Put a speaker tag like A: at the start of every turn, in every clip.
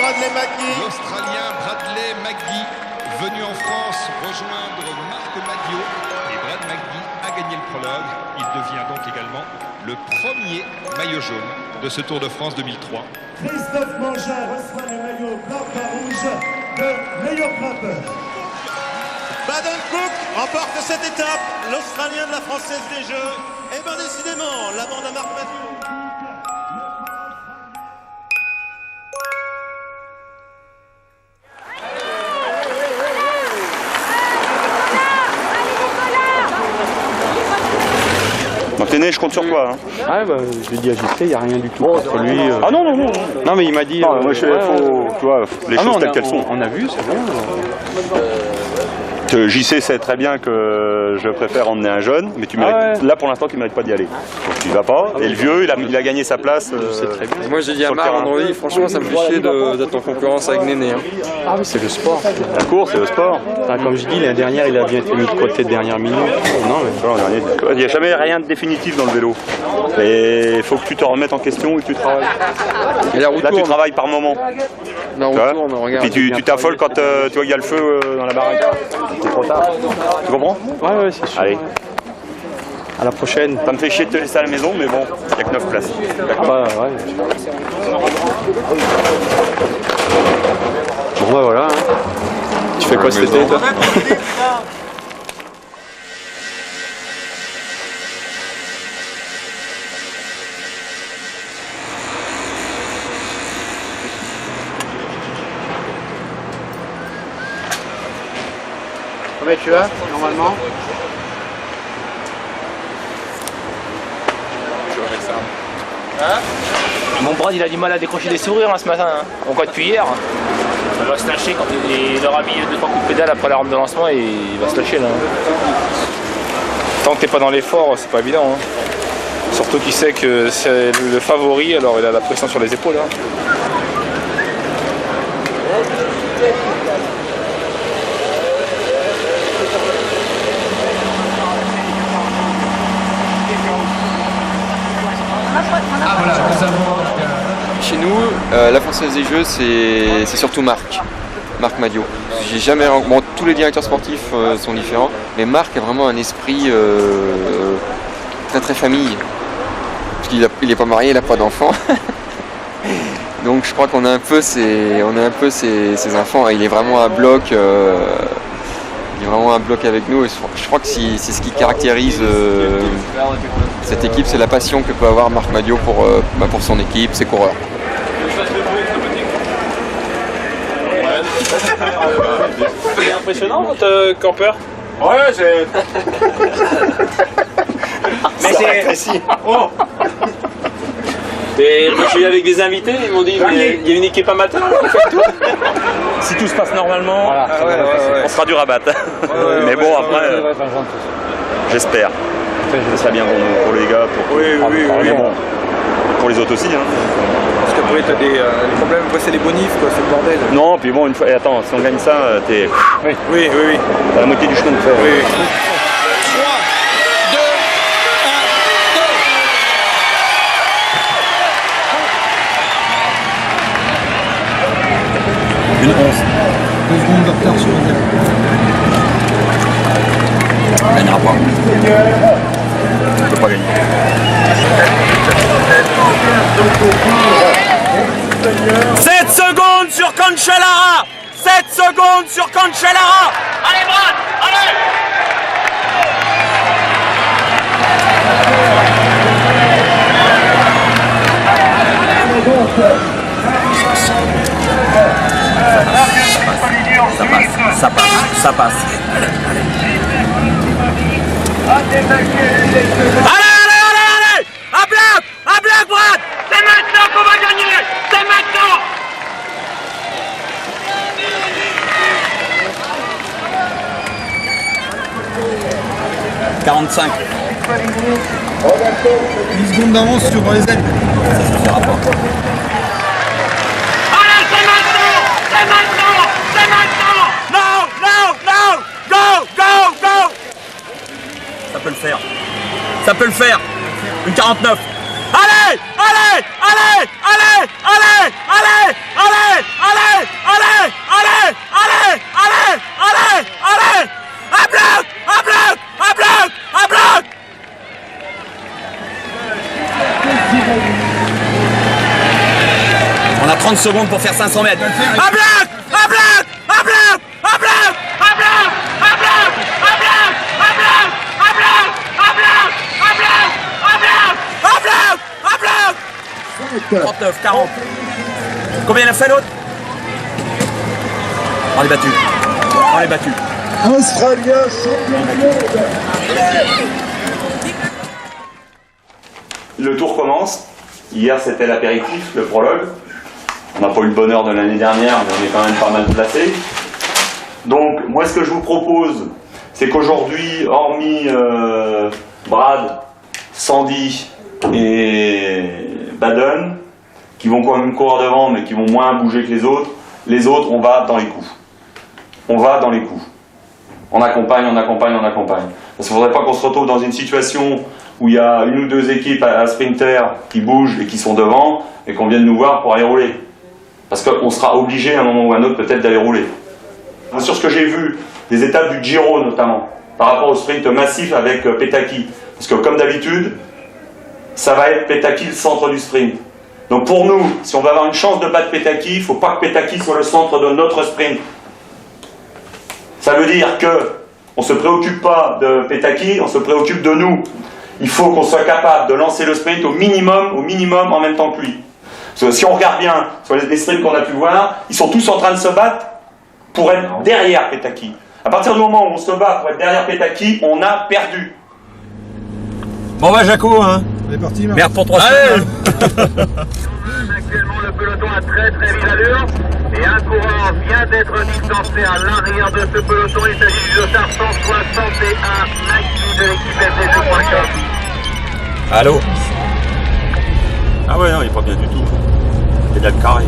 A: Bradley McGee.
B: L'Australien Bradley McGee, venu en France rejoindre Marc Madiot. Et Brad McGee a gagné le prologue. Il devient donc également le premier maillot jaune de ce Tour de France 2003.
C: Christophe Mangin reçoit le maillot blanc-rouge de meilleur grimpeur.
A: Baden Cook remporte cette étape, l'Australien de la Française des Jeux. Et bien décidément, la bande à Marc Madiot.
D: Donc t'es né, je compte sur toi. Hein.
E: Ah bah je lui ai dit à JC, il n'y a rien du tout contre lui.
D: Ah non, non, non.
E: Non mais il m'a dit...
D: Non, moi je faut, tu vois, les choses telles qu'elles sont.
E: On a vu, c'est bon.
D: JC sait très bien que je préfère emmener un jeune, mais tu mérites, là pour l'instant tu ne mérites pas d'y aller. Donc tu y vas pas. Et le vieux, il a gagné sa place.
E: Très bien.
F: Moi j'ai dit à Marc vendredi, franchement ça me fait chier d'être en concurrence avec Néné. Hein.
E: Ah oui, c'est le sport.
D: La course, c'est le sport.
E: Enfin, comme je dis, l'année dernière, il a bien été mis de côté de dernière minute. Non, mais...
D: Il n'y a jamais rien de définitif dans le vélo. Et il faut que tu te remettes en question et que tu travailles.
F: Et la roue
D: là,
F: tourne.
D: tu travailles par moment.
F: La roue tourne, regarde.
D: Et puis tu t'affoles quand tu vois qu'il y a le feu dans la baraque. C'est trop tard. Tu comprends?
E: Ouais, c'est sûr.
D: Allez.
E: Ouais. À la prochaine.
D: Ça me fait chier de te laisser à la maison, mais bon, il n'y a que 9 places.
E: D'accord. Ouais. Bon, bah voilà. Hein. Tu fais quoi cet été, toi?
G: Combien tu as, normalement?
H: Mon Brad il a du mal à décrocher des sourires hein, ce matin, hein. On voit depuis hier. Il va se lâcher quand il aura mis 2-3 coups de pédale après la rampe de lancement et il va se lâcher là. Tant que t'es pas dans l'effort, c'est pas évident. Hein. Surtout qu'il sait que c'est le favori, alors il a la pression sur les épaules. Hein.
F: Chez nous, la Française des Jeux, c'est surtout Marc Madiot. J'ai jamais bon, tous les directeurs sportifs sont différents, mais Marc a vraiment un esprit très famille. Parce qu'il n'est pas marié, il n'a pas d'enfants. Donc je crois qu'on a un peu ses enfants. Il est vraiment un bloc. Il est vraiment un bloc avec nous. Et je crois que c'est ce qui caractérise cette équipe, c'est la passion que peut avoir Marc Madiot pour son équipe, ses coureurs.
H: C'est impressionnant votre campeur.
G: Ouais, c'est...
H: Mais c'est... Oh. Et moi, je suis avec des invités, ils m'ont dit il y a une équipe amateur, si tout se passe normalement,
E: voilà,
D: on sera dur à battre. Mais bon, après, j'espère. Ce serait bien pour les gars, pour bon, pour les autres aussi. Hein.
F: Parce qu'après t'as des problèmes, c'est les bonifs, quoi, c'est le bordel.
D: Non, puis bon, une fois, et attends, si on gagne ça, t'es...
F: Oui.
D: T'as la moitié du chemin de faire.
F: Oui.
B: 3, 2, 1, go!
I: Une 11. 2 secondes de retard sur le terrain.
D: On gagnera pas. On peut pas gagner.
A: 7 secondes sur Cancellara. 7 secondes sur Cancellara. Allez Brad, allez.
G: Ça passe.
A: Allez. À bloc Brad. C'est maintenant qu'on va gagner. C'est maintenant. «
I: 45. 10 secondes d'avance sur les ailes. Ça suffira pas.
A: Allez, c'est maintenant. Non. Go.
G: Ça peut le faire. Une 49.
A: Allez.
G: 30 secondes pour faire 500 mètres. Un bloc, un bloc, un bloc, un bloc, un bloc, un bloc, un bloc, un bloc, un bloc, un bloc, un bloc, un bloc, un bloc, un bloc. 39, 40. Combien il a fait l'autre? On est battu. On est battu.
C: Australien, champion du monde.
D: Le tour commence. Hier, c'était l'apéritif, le prologue. On n'a pas eu le bonheur de l'année dernière, mais on est quand même pas mal placé. Donc, moi, ce que je vous propose, c'est qu'aujourd'hui, hormis Brad, Sandy et Baden, qui vont quand même courir devant, mais qui vont moins bouger que les autres, on va dans les coups. On va dans les coups. On accompagne, on accompagne, on accompagne. Parce qu'il ne faudrait pas qu'on se retrouve dans une situation où il y a une ou deux équipes à sprinter qui bougent et qui sont devant, et qu'on vienne nous voir pour aller rouler. Parce qu'on sera obligé à un moment ou à un autre peut-être d'aller rouler. Sur ce que j'ai vu, des étapes du Giro notamment, par rapport au sprint massif avec Petacchi. Parce que comme d'habitude, ça va être Petacchi le centre du sprint. Donc pour nous, si on veut avoir une chance de battre Petacchi, il ne faut pas que Petacchi soit le centre de notre sprint. Ça veut dire qu'on ne se préoccupe pas de Petacchi, on se préoccupe de nous. Il faut qu'on soit capable de lancer le sprint au minimum en même temps que lui. Parce que si on regarde bien sur les sprints qu'on a pu voir, ils sont tous en train de se battre pour être derrière Petacchi. À partir du moment où on se bat pour être derrière Petacchi, on a perdu.
G: Bon bah Jaco, hein.
I: On est parti, là.
G: Merde pour 3 semaines.
J: Actuellement, le peloton a très vive allure et un coureur vient d'être distancé à l'arrière de ce peloton. Il s'agit du Lothar 161 Nike de l'équipe FDJ.com.
G: Allô?
D: Ah ouais, non, il est pas bien du tout. Il a le carré.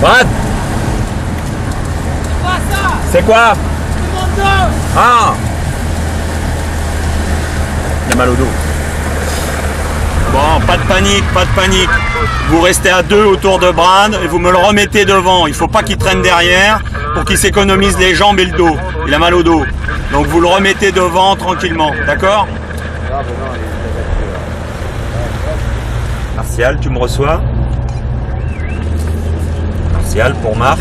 G: Brad? C'est quoi? Ah! Il a mal au dos.
D: Bon, pas de panique. Vous restez à deux autour de Brad et vous me le remettez devant. Il ne faut pas qu'il traîne derrière pour qu'il s'économise les jambes et le dos. Il a mal au dos. Donc vous le remettez devant tranquillement, d'accord? Martial, tu me reçois? Martial pour Marc.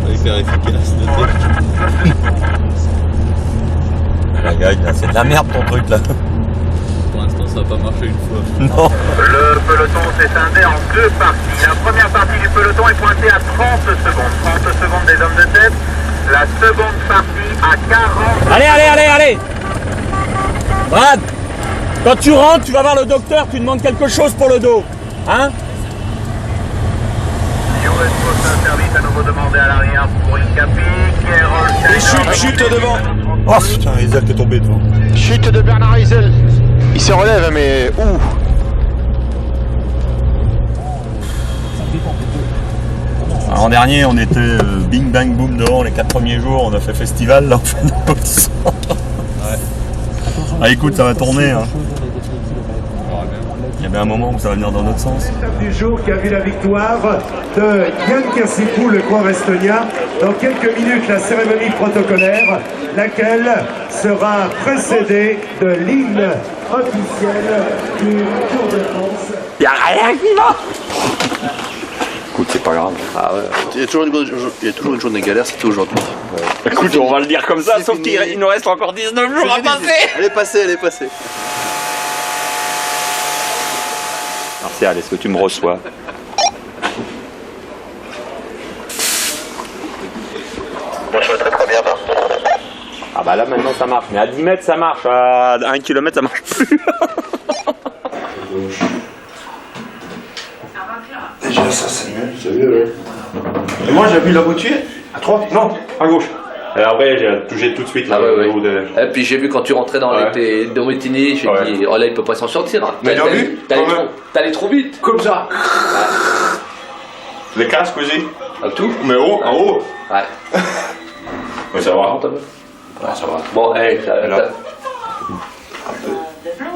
E: Hyper efficace.
D: La gagne, c'est de la merde ton truc là.
E: Pour l'instant, ça n'a pas marché une fois.
D: Non.
J: Le peloton s'est scindé en deux parties. La première partie du peloton est pointée à 30 secondes. 30 secondes des hommes de tête. La seconde partie à 40.
G: Allez! Brad! Quand tu rentres, tu vas voir le docteur, tu demandes quelque chose pour le dos. Hein?
J: US Post Service à nouveau demandé à l'arrière pour une capique.
A: Chute devant.
D: Oh putain, Isaac est tombé devant.
A: Chute de Bernard Isel. Il se relève, mais où?
D: L'an dernier, on était bing bang boom dehors les 4 premiers jours, on a fait festival, là on fait notre sens. Ouais. Ah écoute, ça va tourner. Hein. Il y a bien un moment où ça va venir dans notre sens.
C: L'étape du jour qui a vu la victoire de Yann Kirsipou, le coureur estonien. Dans quelques minutes, la cérémonie protocolaire, laquelle sera précédée de l'hymne officiel du Tour de France.
D: Il n'y a rien qui va. Écoute, c'est pas grave.
E: Ah ouais. Il y a toujours une journée galère, c'était aujourd'hui. Ouais.
D: Écoute, on va le dire comme ça, sauf qu'il nous reste encore 19 jours à passer.
E: Elle est passée.
D: Martial, est-ce que tu me reçois?
J: Moi je vais très bien.
D: Ah bah là maintenant ça marche, mais à 10 mètres ça marche, à 1 km ça marche plus.
A: Déjà ça c'est mieux, c'est mieux. Et moi j'ai vu la voiture à droite, non, à gauche.
D: Et après j'ai touché tout de suite là.
K: Et puis j'ai vu quand tu rentrais dans les Domitini, j'ai dit oh là il peut pas s'en sortir.
A: Mais t'as vu?
K: T'allais trop vite.
A: Comme ça.
D: Les casques aussi?
K: À tout?
D: Mais haut, en haut.
K: Ouais.
D: Mais ça va.
K: Ouais, ça va. Bon, hey,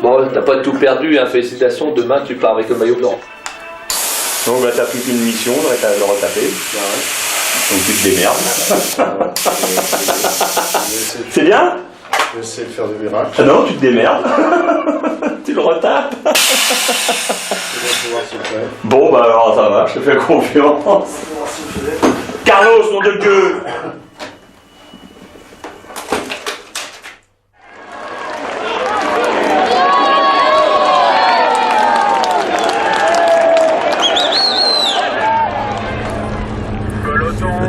K: bon, t'as pas tout perdu, hein. Félicitations, demain tu pars avec le maillot blanc.
D: Donc bah t'as plus qu'une mission, de le retaper. Donc tu te démerdes. C'est bien?
A: J'essaie de faire des miracles.
D: Ah non, tu te démerdes. Tu le retape. Bon, bah alors ça va, je te fais confiance. Carlos, nom de Dieu.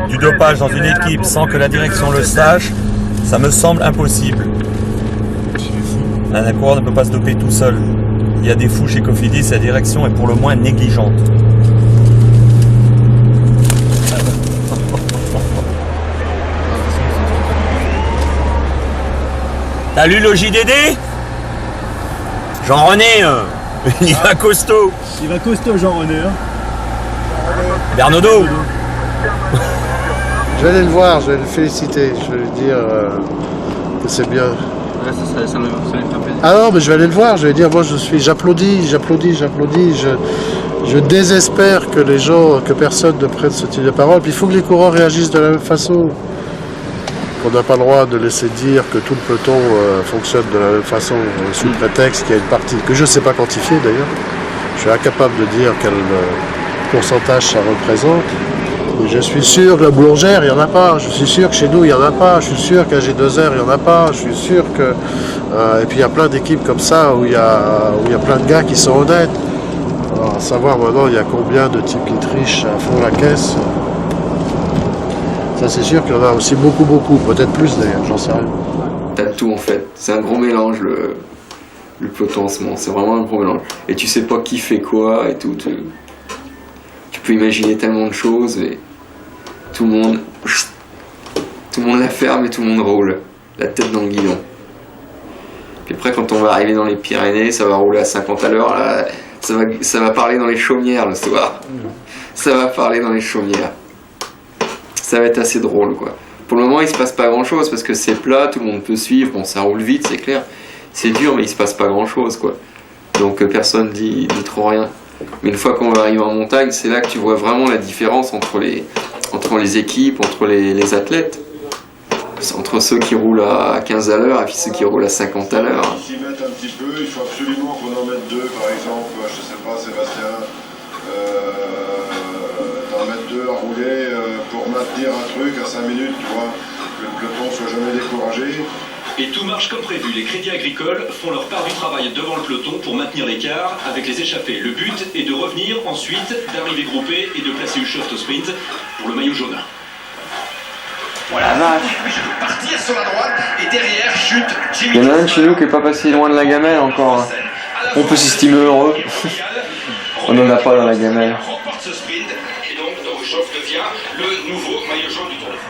L: Du dopage dans une équipe sans que la direction le sache, ça me semble impossible. Un coureur ne peut pas se doper tout seul. Il y a des fous chez Cofidis, la direction est pour le moins négligente. T'as lu le JDD? Jean-René, il va costaud.
I: Il va costaud, Jean-René. Hein.
L: Bernaudot.
M: Je vais aller le voir, je vais le féliciter, je vais lui dire que c'est bien.
E: Ouais, ça lui fera plaisir.
M: Ah non, mais je vais aller le voir, je vais dire, moi j'applaudis, je désespère que les gens, que personne ne prenne ce type de parole. Puis il faut que les coureurs réagissent de la même façon. On n'a pas le droit de laisser dire que tout le peloton fonctionne de la même façon, sous prétexte qu'il y a une partie que je ne sais pas quantifier d'ailleurs. Je suis incapable de dire quel pourcentage ça représente. Mais je suis sûr que la boulangère, il n'y en a pas. Je suis sûr que chez nous, il n'y en a pas. Je suis sûr qu'à G2R, il n'y en a pas. Je suis sûr que... et puis il y a plein d'équipes comme ça où il y a plein de gars qui sont honnêtes. Alors, à savoir maintenant, il y a combien de types qui trichent à fond la caisse. Ça, c'est sûr qu'il y en a aussi beaucoup. Peut-être plus d'ailleurs, j'en sais rien.
F: T'as tout en fait. C'est un gros mélange le peloton en ce moment. C'est vraiment un gros mélange. Et tu sais pas qui fait quoi et tout. Tu peux imaginer tellement de choses et tout le monde la ferme et tout le monde roule. La tête dans le guidon. Puis après, quand on va arriver dans les Pyrénées, ça va rouler à 50 à l'heure. Ça va parler dans les chaumières le soir. Ça va parler dans les chaumières. Ça va être assez drôle quoi. Pour le moment il se passe pas grand chose parce que c'est plat, tout le monde peut suivre, bon ça roule vite c'est clair. C'est dur mais il se passe pas grand chose quoi. Donc personne dit trop rien. Mais une fois qu'on va arriver en montagne, c'est là que tu vois vraiment la différence entre les équipes, entre les athlètes. Entre ceux qui roulent à 15 à l'heure et puis ceux qui roulent à 50 à l'heure.
N: S'y mettre un petit peu, il faut absolument qu'on en mette deux par exemple, je sais pas Sébastien. D'en mettre deux à rouler pour maintenir un truc à 5 minutes, tu vois, que le peloton soit jamais découragé.
O: Et tout marche comme prévu. Les Crédits Agricoles font leur part du travail devant le peloton pour maintenir l'écart avec les échappés. Le but est de revenir ensuite, d'arriver groupé et de placer Uchoft au sprint pour le maillot jaune.
J: Voilà, je peux partir sur la droite et derrière chute Jimmy.
F: Il y en a un de chez nous qui est pas passé loin de la gamelle encore. On peut s'estimer heureux. On n'en a pas dans la gamelle.
O: Remporte ce sprint et donc Uchoft devient le nouveau maillot jaune du Tour de France.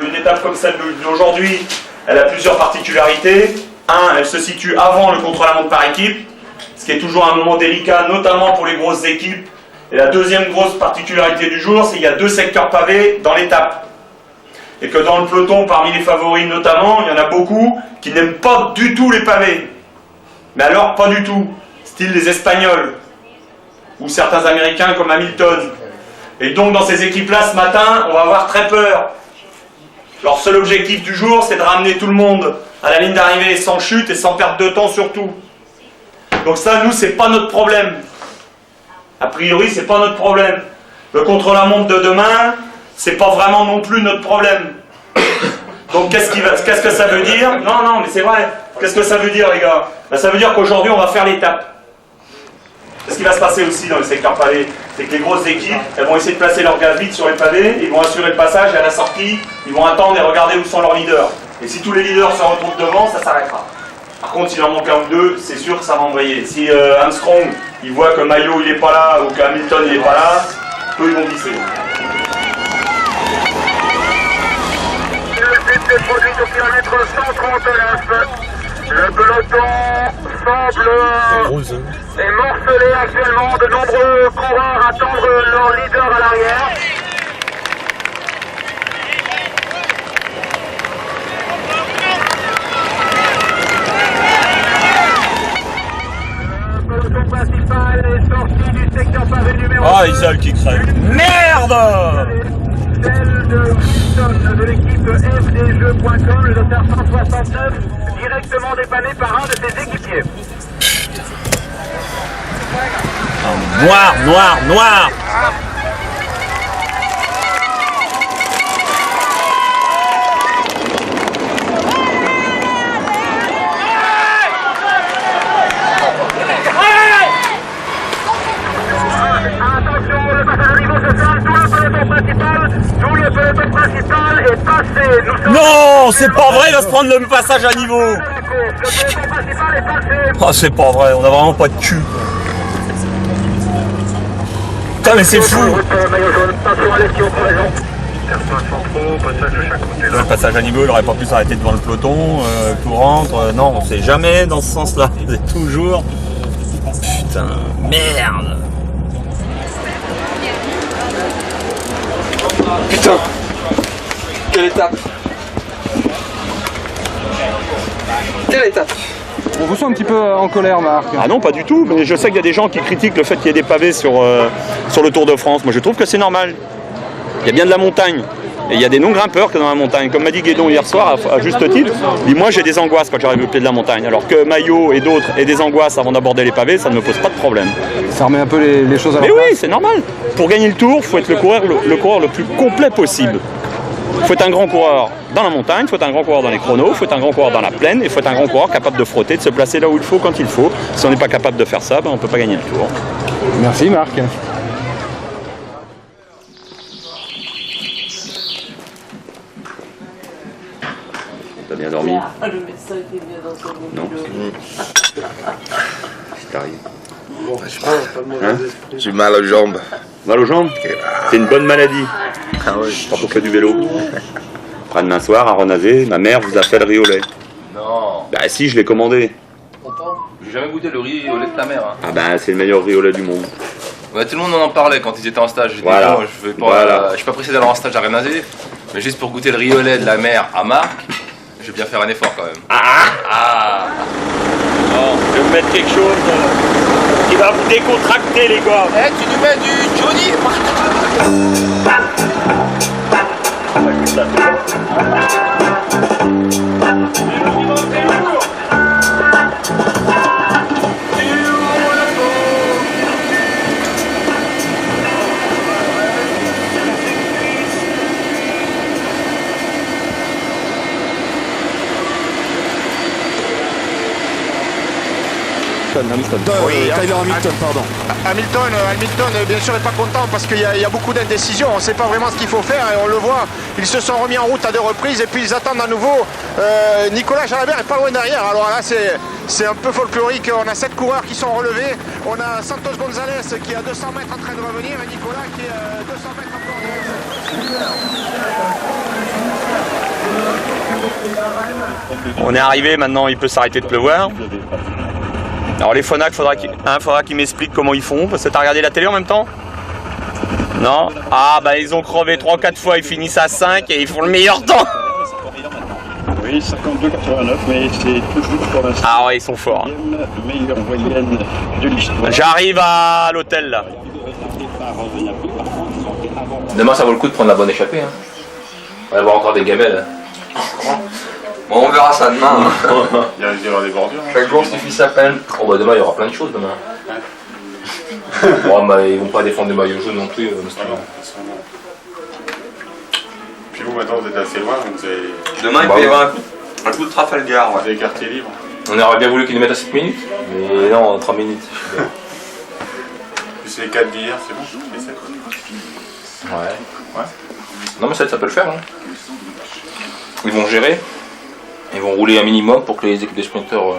D: Une étape comme celle d'aujourd'hui, elle a plusieurs particularités. Un, elle se situe avant le contre-la-montre par équipe, ce qui est toujours un moment délicat, notamment pour les grosses équipes. Et la deuxième grosse particularité du jour, c'est qu'il y a 2 secteurs pavés dans l'étape. Et que dans le peloton, parmi les favoris notamment, il y en a beaucoup qui n'aiment pas du tout les pavés. Mais alors, pas du tout. Style les Espagnols, ou certains Américains comme Hamilton. Et donc, dans ces équipes-là, ce matin, on va avoir très peur. Leur seul objectif du jour, c'est de ramener tout le monde à la ligne d'arrivée sans chute et sans perte de temps surtout. Donc ça, nous, c'est pas notre problème. A priori, c'est pas notre problème. Le contre-la-montre de demain, c'est pas vraiment non plus notre problème. Donc qu'est-ce que ça veut dire? Non, mais c'est vrai. Qu'est-ce que ça veut dire, les gars? Ben, ça veut dire qu'aujourd'hui, on va faire l'étape. Ce qui va se passer aussi dans le secteur pavé, c'est que les grosses équipes, elles vont essayer de placer leurs gars vite sur les pavés, ils vont assurer le passage et à la sortie, ils vont attendre et regarder où sont leurs leaders. Et si tous les leaders se retrouvent devant, ça s'arrêtera. Par contre, s'il en manque un ou deux, c'est sûr que ça va embrayer. Si Armstrong, il voit que Maillot il est pas là ou que Hamilton il est pas là, eux ils vont glisser.
J: Le but est produit au kilomètre 139. Le peloton semble est morcelé actuellement. De nombreux coureurs attendent leur leader à l'arrière. Le peloton principal est sorti du secteur pavé numéro 2.
L: Ah, Isal qui crève. Merde!
J: Celle de Wilson de l'équipe fdjeux.com, le docteur 169. directement dépanné par un de ses équipiers.
L: Noir, noir, noir. Non, c'est pas vrai, il va se prendre le passage à niveau. Oh, c'est pas vrai, on a vraiment pas de cul. Putain, mais c'est fou. Le passage à niveau, il aurait pas pu s'arrêter devant le peloton, tout rentre. Non, c'est jamais dans ce sens-là. C'est toujours. Putain, merde.
F: Putain, quelle étape. Quelle étape.
I: On vous sent un petit peu en colère, Marc.
L: Ah non, pas du tout, mais je sais qu'il y a des gens qui critiquent le fait qu'il y ait des pavés sur le Tour de France. Moi je trouve que c'est normal. Il y a bien de la montagne. Et il y a des non-grimpeurs que dans la montagne. Comme m'a dit Guédon hier soir, à juste titre, il dit moi j'ai des angoisses quand j'arrive au pied de la montagne. Alors que Maillot et d'autres aient des angoisses avant d'aborder les pavés, ça ne me pose pas de problème.
I: Ça remet un peu les choses à leur
L: Mais
I: place.
L: oui, c'est normal. Pour gagner le Tour, il faut être le coureur le plus complet possible. Il faut être un grand coureur dans la montagne, il faut être un grand coureur dans les chronos, il faut être un grand coureur dans la plaine, et il faut être un grand coureur capable de frotter, de se placer là où il faut, quand il faut. Si on n'est pas capable de faire ça, ben on ne peut pas gagner le Tour.
I: Merci Marc.
L: T'as bien dormi?
P: Le médecin était bien dans son boulot.
L: Non. C'est t'arrive.
Q: J'ai mal aux jambes.
L: Mal aux jambes? C'est une bonne maladie.
Q: Ah ouais.
L: Quand on fait du vélo. Après-demain soir, à Renazé, ma mère vous a fait le riz au lait.
K: Non.
L: Bah si, je l'ai commandé.
K: J'ai jamais goûté le riz au lait de ta mère. Hein.
L: Ah bah c'est le meilleur riz au lait du monde.
K: Ouais, tout le monde en parlait quand ils étaient en stage. J'ai dit,
L: Voilà.
K: non, je suis pas pressé d'aller en stage à Renazé, mais juste pour goûter le riz au lait de la mère à Marc, je vais bien faire un effort quand même.
L: Ah. Non, je vais vous mettre quelque chose qui va vous décontracter les gars.
K: Eh, tu nous mets du Johnny.
I: Tyler Hamilton, pardon.
R: Hamilton, bien sûr, n'est pas content parce qu'il y a beaucoup d'indécision. On ne sait pas vraiment ce qu'il faut faire et on le voit. Ils se sont remis en route à 2 reprises et puis ils attendent à nouveau. Nicolas Jalabert est pas loin derrière. Alors là, c'est un peu folklorique. On a 7 coureurs qui sont relevés. On a Santos González qui est à 200 mètres en train de revenir et Nicolas qui est à 200 mètres encore devant.
L: On est arrivé maintenant, il peut s'arrêter de pleuvoir. Alors les Phonak, faudra qu'ils m'expliquent comment ils font, parce que t'as regardé la télé en même temps? Non? Ah bah ils ont crevé 3-4 fois, ils finissent à 5 et ils font le meilleur temps.
S: Oui, 52,89, mais c'est toujours pour l'instant.
L: Ah ouais, ils sont forts.
S: La meilleure moyenne de l'histoire.
L: J'arrive à l'hôtel là.
K: Demain, ça vaut le coup de prendre la bonne échappée. Hein. On va y avoir encore des gamelles.
F: Bon, on verra ça demain. Hein.
S: Il risque d'y avoir des bordures.
F: Chaque jour suffit sa peine.
K: Oh bah demain, il y aura plein de choses demain. Bon, bah, ils vont pas défendre le maillot jaune non plus.
S: Puis vous, maintenant, vous êtes assez loin, donc vous avez...
F: Demain, il peut y avoir un coup de Trafalgar.
S: Vous avez des quartiers libres.
K: On aurait bien voulu qu'ils nous mettent à 7 minutes, mais non, 3 minutes.
S: Plus les 4 d'hier, c'est bon, les 7.
K: Ouais. Non mais 7 ça peut le faire. Hein. Ils vont gérer, ils vont rouler un minimum pour que les équipes de sprinteurs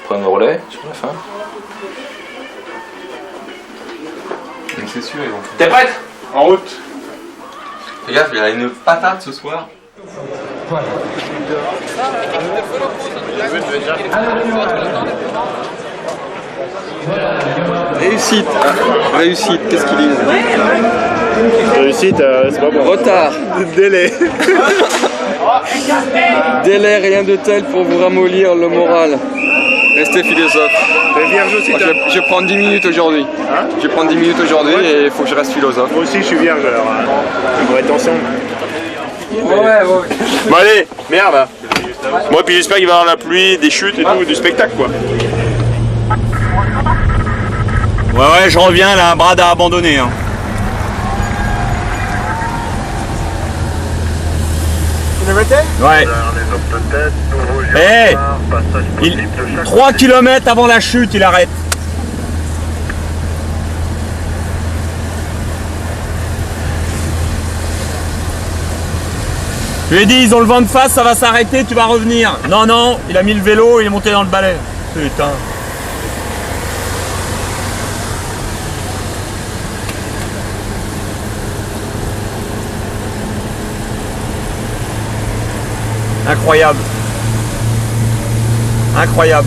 K: prennent le relais sur la fin.
F: Donc c'est sûr, ils vont...
K: T'es prête?
S: En route.
F: Fais gaffe, il y a une patate ce soir. Réussite, réussite, qu'est-ce qu'ils disent?
S: Réussite, c'est pas bon.
F: Retard.
S: Délai.
F: Délai, rien de tel pour vous ramollir le moral. Restez philosophe.
S: Vierge aussi,
F: Je vais prendre 10 minutes aujourd'hui.
S: Hein?
F: Je vais prendre 10 minutes aujourd'hui et il faut que je reste philosophe.
S: Moi aussi, je suis vierge alors. On va être ensemble.
F: Ouais.
L: Bon allez, merde. Moi, puis j'espère qu'il va y avoir la pluie, des chutes et tout, du spectacle, quoi. Ouais, je reviens là, Brad a abandonné. Hein. Ouais. Hey, 3 km avant la chute, il arrête. Je lui ai dit, ils ont le vent de face, ça va s'arrêter, tu vas revenir. Non, non, il a mis le vélo, il est monté dans le balai. Putain. Incroyable. Incroyable.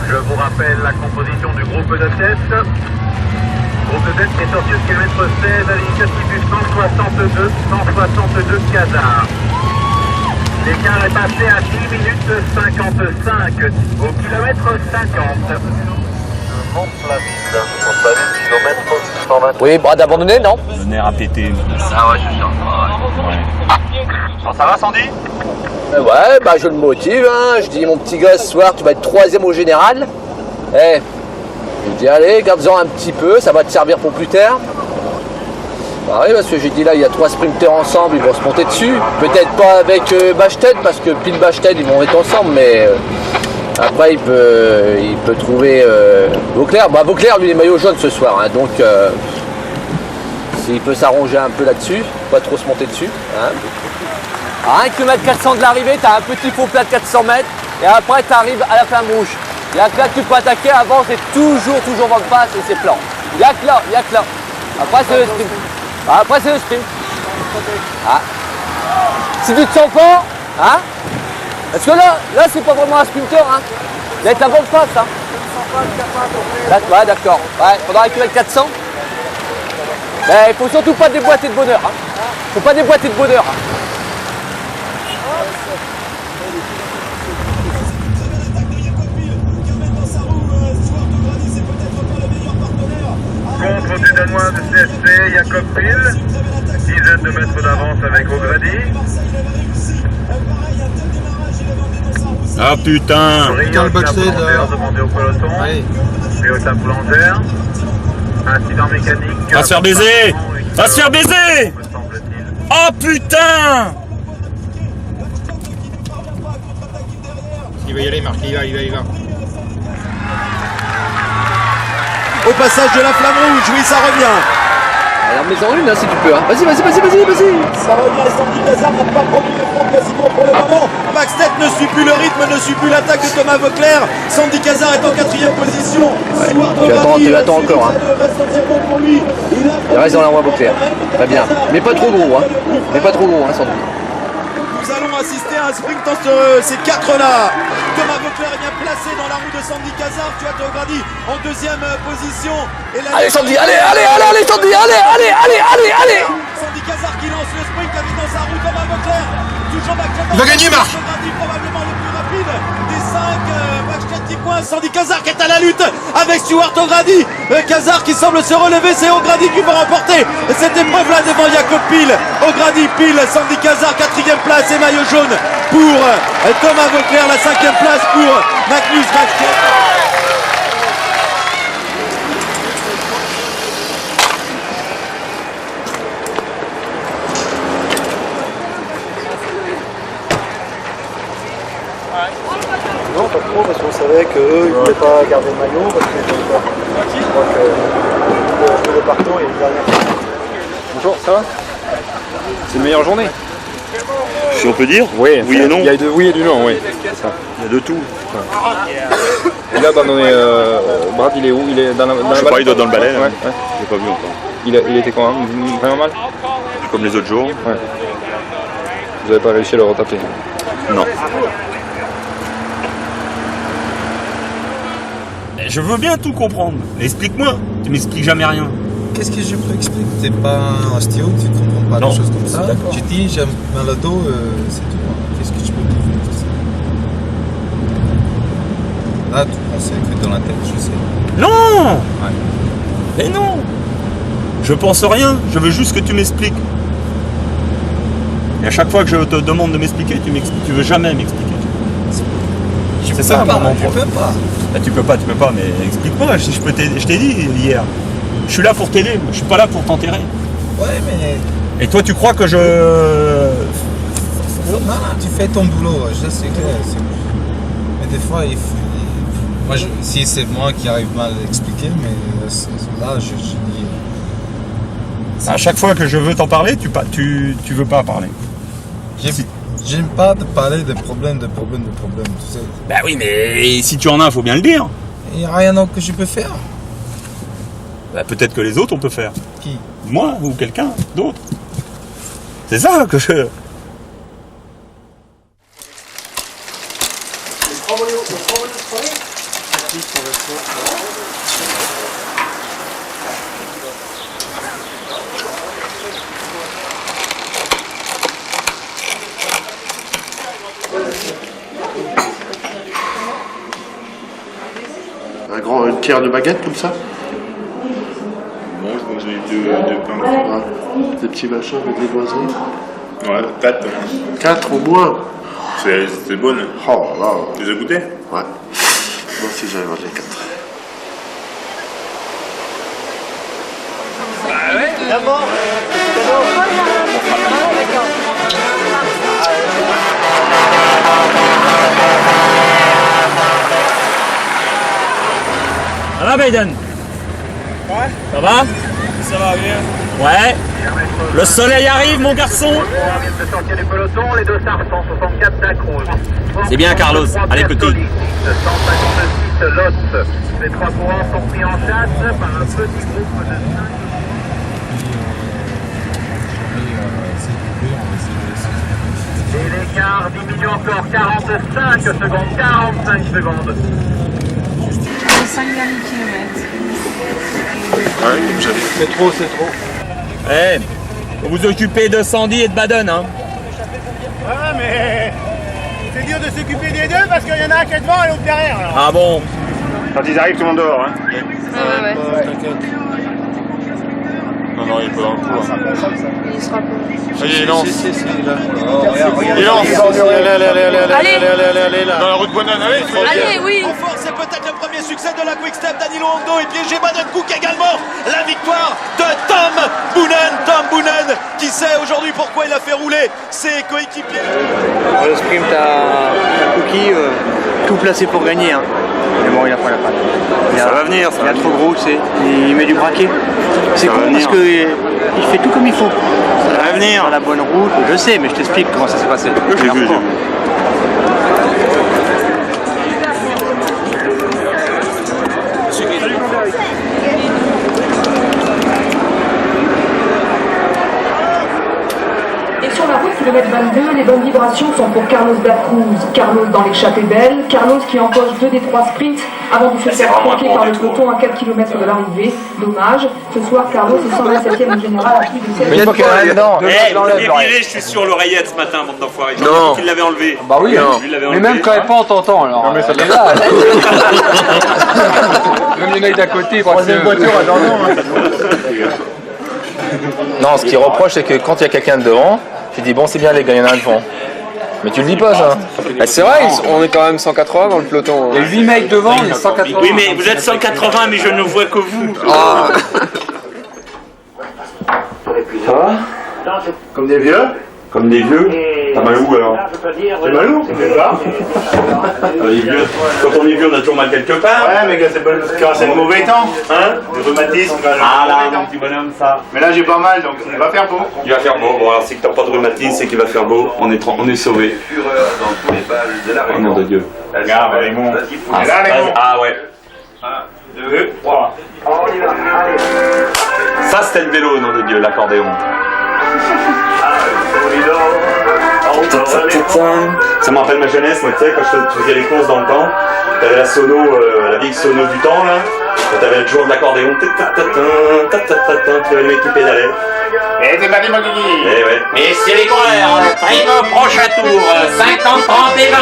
J: Je vous rappelle la composition du groupe de tête. Groupe de tête qui est sorti au kilomètre 16 à l'initiative du 162 Casar. L'écart est passé à 10 minutes 55 au kilomètre 50. Kilomètre 120.
G: Oui, Brad abandonné, non?
L: Le nerf a pété.
J: Ah ouais, c'est ça.
L: Bon, ça va, Sandy?
G: Ouais, bah je le motive, hein. Je dis, mon petit gars, ce soir, tu vas être 3e au général. Eh, je lui dis, allez, garde-en un petit peu, ça va te servir pour plus tard. Bah oui, parce que j'ai dit là, il y a 3 sprinters ensemble, ils vont se monter dessus. Peut-être pas avec Bachted, parce que pile Bachted, ils vont être ensemble, mais après, il peut trouver Vauclair. Bah, Vauclair, lui, il est maillot jaune ce soir, hein, donc s'il peut s'arranger un peu là-dessus, pas trop se monter dessus. Hein. À 1 km 400 de l'arrivée, tu as un petit faux plat de 400 mètres, et après, tu arrives à la flamme rouge. Il n'y a que là que tu peux attaquer, avant, c'est toujours vent de face et c'est plan. Il n'y a que là. Après, c'est le sprint. Après, c'est le sprint. Ah. Si tu te sens pas, hein, parce que là c'est pas vraiment un sprinter, hein. Là, t'as vent de face, hein. Ouais, d'accord. Ouais, pendant 1 km 400. Mais il faut surtout pas déboîter de bonheur, hein. Faut pas déboîter de bonheur. Hein.
J: Contre du Danois de CSC, Jacob Pil, dizaine de mètres d'avance avec O'Grady.
L: Ah putain!
J: Putain, le Bachted demandé au peloton. Oui. Léota Boulangère. Incident mécanique.
L: Va se faire baiser! Va se faire baiser! Oh putain!
R: Il va y aller, Marc, il va.
A: Au passage de la flamme rouge, oui, ça revient.
G: Alors mets-en une, hein, si tu peux. Hein. Vas-y.
A: Ça revient, Sandy Casar n'a pas promis le front quasiment pour le moment. Maxted ne suit plus le rythme, ne suit plus l'attaque de Thomas Vauclair. Sandy Casar est en 4e position.
G: Ouais, tu attends encore. Hein. Il reste dans la voie Vauclair. Très bien. Mais pas trop gros, hein. Sandy.
A: Nous allons assister à un sprint entre ces 4-là. Thomas Vauclair est bien placé dans la roue de Sandy Casar. Tu as O'Grady en 2e position. Et là,
G: allez Sandy, allez Sandy, allez.
A: Sandy Casar qui lance le sprint avec dans sa roue Thomas Vauclair. Toujours Maxted.
R: Il va gagner, Marc.
A: O'Grady probablement le plus rapide des 5. Maxted qui pointe. Sandy Casar qui est à la lutte avec Stuart O'Grady. Casar qui semble se relever. C'est O'Grady qui va remporter cette épreuve-là devant Jacob Pil. O'Grady, Pil, Sandy Casar, 4e place et maillot jaune pour Thomas Vauclair, la 5e place pour Magnus Maxted.
M: Non, pas trop, parce qu'on savait qu'eux, ils ne voulaient pas garder le maillot, parce qu'ils n'avaient pas. Je crois que le partout et le dernier.
I: Bonjour, ça va? C'est une meilleure journée.
L: Si on peut dire?
I: Oui
L: et non.
I: Il y a de oui et du non, oui. Ça.
L: Il y a de tout.
I: Il a abandonné. Brad, il est où? Il est dans la
L: Je sais pas, il doit être dans le balai. Là.
I: Ouais.
L: Je l'ai pas vu encore.
I: Il était quand même vraiment mal?
L: Comme les autres jours.
I: Ouais. Vous n'avez pas réussi à le retaper?
L: Non. Je veux bien tout comprendre. Mais explique-moi. Tu m'expliques jamais rien.
T: Qu'est-ce que je peux expliquer? T'es pas un ostéo, tu ne comprends pas des choses comme ça. Tu dis j'ai mal au dos, c'est tout. Qu'est-ce que tu peux dire? Là, tu pensais que dans la tête, je sais.
L: Non.
T: Ouais.
L: Mais non. Je pense rien. Je veux juste que tu m'expliques. Et à chaque fois que je te demande de m'expliquer, tu veux jamais m'expliquer. C'est ça, mon
T: Je peux pas.
L: Bah, tu peux pas, mais explique-moi. Si je t'ai dit hier. Je suis là pour t'aider, je suis pas là pour t'enterrer.
T: Ouais, mais.
L: Et toi, tu crois que je.
T: Non, tu fais ton boulot, je sais que. Mais des fois, il faut. Moi, si c'est moi qui arrive mal à expliquer, mais là, je dis.
L: À chaque fois que je veux t'en parler, tu veux pas parler.
T: J'aime pas de parler de problèmes, tu sais.
L: Bah oui, mais si tu en as, faut bien le dire.
T: Il n'y a rien d'autre que je peux faire.
L: Bah, peut-être que les autres, on peut faire.
T: Qui?
L: Moi ou quelqu'un d'autre. C'est ça que je...
M: Une tiers de baguette comme ça?
I: Bon, je pense que j'ai deux pains.
M: Ouais. Des petits machins avec des doigts.
I: Ouais, 4.
M: 4 au moins?
I: C'est bonne.
M: Oh là là.
I: Tu les as goûté?
M: Ouais. Moi aussi j'avais mangé 4.
G: Bah ouais, d'abord.
L: Ça va, Biden?
G: Ouais.
L: Ça va?
G: Ça va bien.
L: Ouais. Le soleil arrive, mon garçon.
J: Les deux stars 164 d'Acruz.
L: C'est bien, Carlos. Allez, petit.
J: 156 Lotz. Les trois courants sont pris en chasse par un petit groupe de 5. Et l'écart diminue encore 45 secondes. 45 secondes.
P: Les 5 derniers kilomètres.
I: Ouais, comme j'avais.
T: C'est trop.
L: Eh, faut vous occuper de Sandy et de Baden, hein.
R: Ouais, mais c'est dur de s'occuper des deux parce qu'il y en a un qui est devant et l'autre derrière. Alors.
L: Ah bon?
I: Quand ils arrivent, tout le monde dehors. Hein.
P: Ouais.
I: Non, il est pas dans le coup.
P: Il sera pas.
I: Ça y est, il lance.
T: Si, là.
I: Il lance.
P: Allez.
I: Dans la route Bonane, allez.
P: Allez, oui.
A: En force, c'est peut-être le premier succès de la Quick Step. Danilo Hondo et piégé Baden Cook également. La victoire de Tom Boonen. Tom Boonen qui sait aujourd'hui pourquoi il a fait rouler ses coéquipiers.
U: Le sprint à Cookie, tout placé pour gagner. Hein. Mais bon, il a pas la patte.
L: Ça va venir, ça
U: il
L: va
U: a
L: venir.
U: trop gros, il met du braquet. C'est con parce qu'il fait tout comme il faut.
L: Ça va venir.
U: Dans la bonne route, je sais, mais je t'explique comment ça s'est passé.
L: J'ai vu.
V: Et sur la route, kilomètre 22, les bonnes vibrations sont pour Carlos Cruz. Carlos dans l'échappée belle, Carlos qui empoche 2 des 3 sprints avant de se faire croquer par le peloton à 4 km de l'arrivée. Dommage, ce soir Carlos est 127e au général à plus de 7
L: je suis sur l'oreillette ce matin, bande d'enfoirés.
F: Non.
L: Il l'avait enlevé.
F: Bah oui, hein. Mais même quand elle pas, on t'entend alors. Non, mais ça est là. Même les mecs d'à côté, ils croient que c'est voiture,
K: Non, ce qu'il reproche, c'est que quand il y a quelqu'un devant, tu dis bon, c'est bien les gars, il y en a un devant. Mais tu le dis pas ça.
F: Bah, c'est vrai, on est quand même 180 dans le peloton.
K: Il y a 8 mecs devant, on est 180.
L: Oui, mais vous êtes 180, mais je ne vois que vous.
F: Ah.
L: Ça va?
C: Comme des vieux?
L: Comme des vieux? T'as mal où alors?
C: C'est malou? C'est pas.
L: Les vieux. Quand on est vieux, on a toujours mal quelque part.
C: Ouais, mais quand c'est le mauvais temps, hein? Le rhumatisme,
L: Ah là, mon petit bonhomme, ça.
C: Mais là, j'ai pas mal, donc il va faire beau.
L: Il va faire beau. Bon, alors si t'as pas de rhumatisme, c'est qu'il va faire beau. On est sauvés. Oh nom de Dieu.
C: Regarde, les monts.
L: Ah ouais.
C: 1, 2, 3.
L: Ça, c'était le vélo, nom de Dieu, l'accordéon. Ça me rappelle ma jeunesse, moi, tu sais, quand je faisais les courses dans le temps, t'avais la sono, la vieille sono du temps, là, quand t'avais toujours de l'accordéon, tu avais le mec qui pédalait.
C: Et t'es parti, mon kiki.
L: Eh ouais.
G: Messieurs les coureurs, prime au prochain tour, 50, 30 et 20.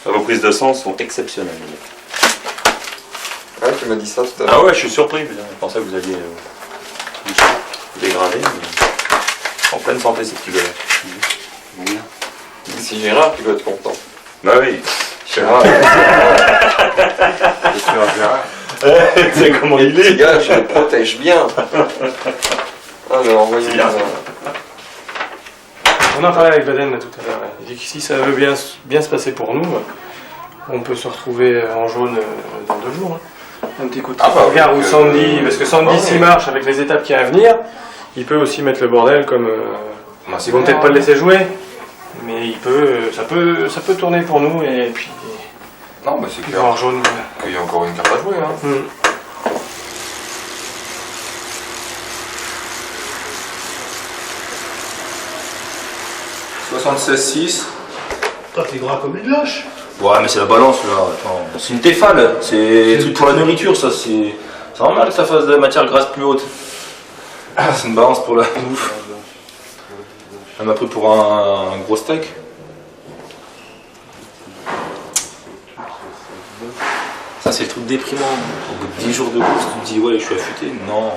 D: Vos prises de sang sont exceptionnelles.
F: Ouais, tu m'as dit ça tout à l'heure.
D: Ah ouais, je suis surpris. Je pensais que vous alliez vous dégrader. Mais en pleine santé, ces petits gars.
F: C'est Gérard qui doit être content.
D: Bah oui.
F: Gérard.
D: Tu sais comment il est.
F: Ce gars, je le protège bien. Alors, envoyez bien.
B: On en parlait avec Vaden tout à l'heure. Il dit que si ça veut bien se passer pour nous, on peut se retrouver en jaune dans 2 jours. Un petit coup de regard où Sandy, parce que Sandy s'il marche avec les étapes qui a à venir, il peut aussi mettre le bordel comme... ils vont peut-être pas le laisser jouer, mais ça peut tourner pour nous et puis...
K: Non, mais c'est clair
B: en jaune.
K: Qu'il y a encore une carte à jouer. Hein. 76,6.
M: T'es gras comme une loche.
K: Ouais, mais c'est la balance là. Attends. C'est une téfale. C'est des trucs pour la nourriture, ça. C'est normal que ça fasse de la matière grasse plus haute. C'est une balance pour la bouffe. Elle m'a pris pour un gros steak. Ça, c'est le truc déprimant. Au bout de 10 jours de course, tu te dis, ouais, je suis affûté. Non.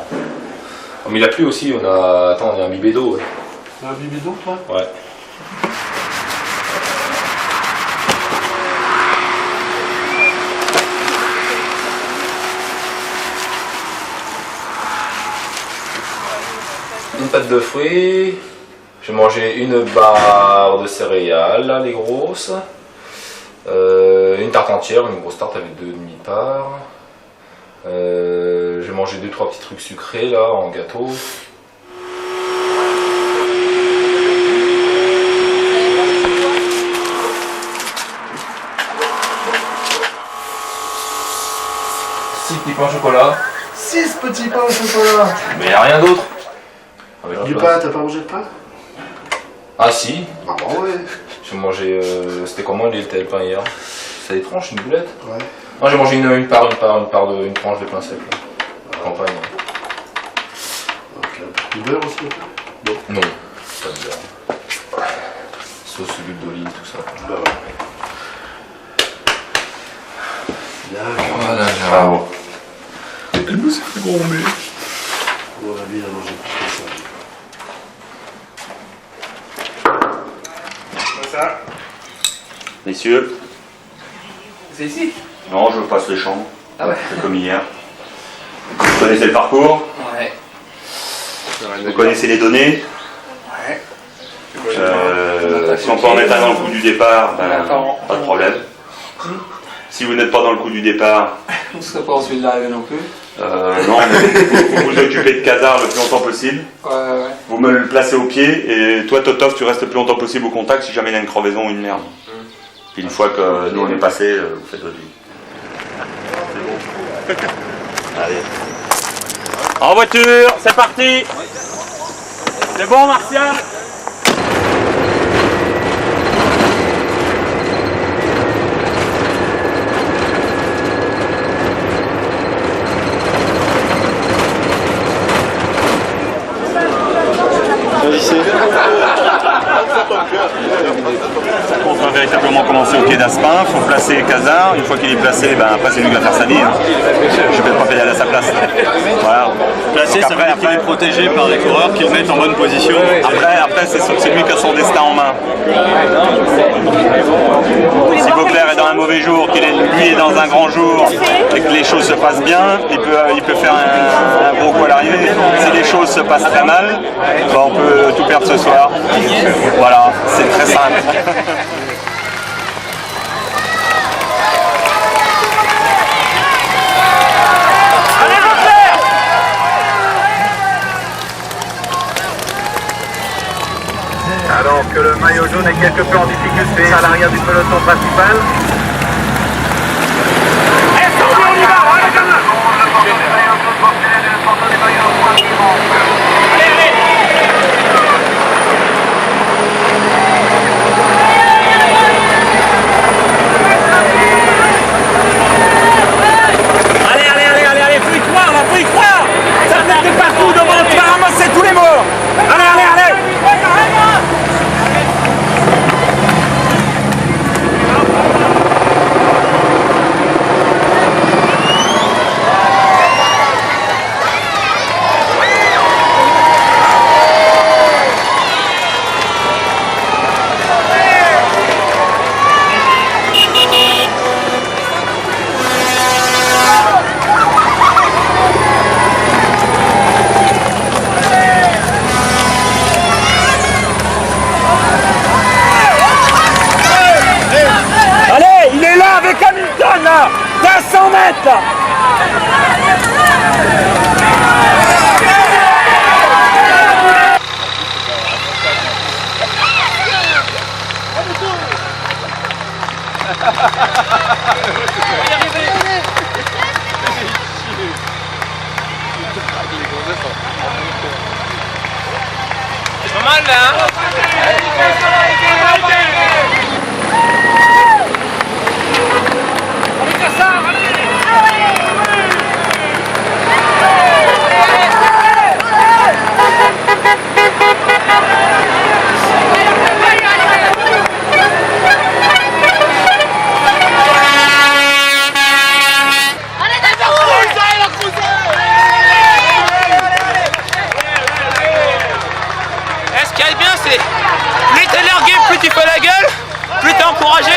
K: Oh, mais il a plu aussi. On a un bibé d'eau. Ouais.
M: Un bibé d'eau, toi?
K: Ouais. Une pâte de fruits. J'ai mangé une barre de céréales, là, les grosses. Une tarte entière, une grosse tarte avec 2 demi-parts. J'ai mangé 2-3 petits trucs sucrés là en gâteau. Six petits pains au chocolat.
M: 6 petits pains au chocolat.
K: Mais y a rien d'autre.
M: Du pain, t'as pas mangé de pain?
K: Ah si.
M: Ah bon, ouais.
K: J'ai mangé, c'était comment le pain hier? C'est des tranches, une boulette?
M: Ouais.
K: Moi j'ai mangé une tranche de pain sec là. Campagne.
M: Ok, du beurre aussi?
K: Non, pas de beurre. Sauce d'huile d'olive, tout ça.
M: Bah ouais.
K: Voilà, Gérard.
M: Elle me s'est fait gronder. On a bien mangé plus que ça.
D: Messieurs.
U: C'est ici?
D: Non, je passe les chambres.
U: Ah ouais.
D: C'est comme hier. Vous connaissez le parcours?
U: Ouais.
D: Vous connaissez les données?
U: Ouais.
D: Si on peut en mettre un dans le coup du départ, ben, pas de problème. Si vous n'êtes pas dans le coup du départ...
U: Vous ne serez pas en celui de l'arrivée non plus?
D: Non, mais vous vous occupez de Casar le plus longtemps possible.
U: Ouais.
D: Vous me le placez au pied et toi, Totov, tu restes le plus longtemps possible au contact si jamais il y a une crevaison ou une merde. Puis une fois que nous on est passé, vous faites votre vie. C'est bon. Allez. En voiture, c'est parti. C'est bon, Martial? On va véritablement commencer au pied d'Aspin, il faut placer Casar, une fois qu'il est placé, ben après c'est lui qui va faire sa vie. Hein. Je vais peut-être pas pédaler à sa place. Voilà.
E: Placé, ça veut dire qu'il est protégé par les coureurs qui le mettent en bonne position.
D: Après c'est lui qui a son destin en main. Si Beauclerc est dans un mauvais jour, qu'il lui est dans un grand jour et que les choses se passent bien, il peut faire un gros coup à l'arrivée. Si les choses se passent très mal, ben on peut tout perdre ce soir. Voilà, c'est très simple.
J: Alors que le maillot jaune est quelque peu en difficulté à l'arrière du peloton principal.
G: Allez, on y va, mètres là.
H: C'est pas mal là, hein? Ce qui est bien, c'est plus t'es largué, plus tu fais la gueule, plus t'es encouragé.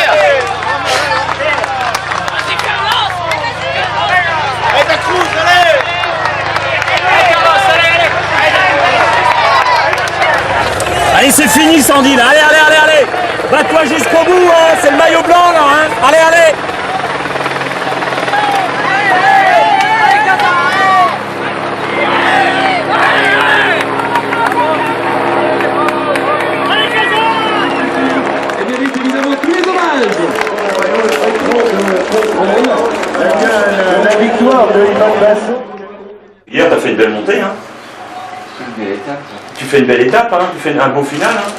G: Allez, c'est fini, Sandy, là. Allez. Bats-toi jusqu'au bout, hein. C'est le maillot blanc, là, hein. Allez.
A: Et mérite évidemment tous les hommages.
C: La victoire de Ivan Basso.
D: Hier, tu as fait une belle montée. Hein. Tu fais une belle étape, hein. Tu fais un beau final. Hein.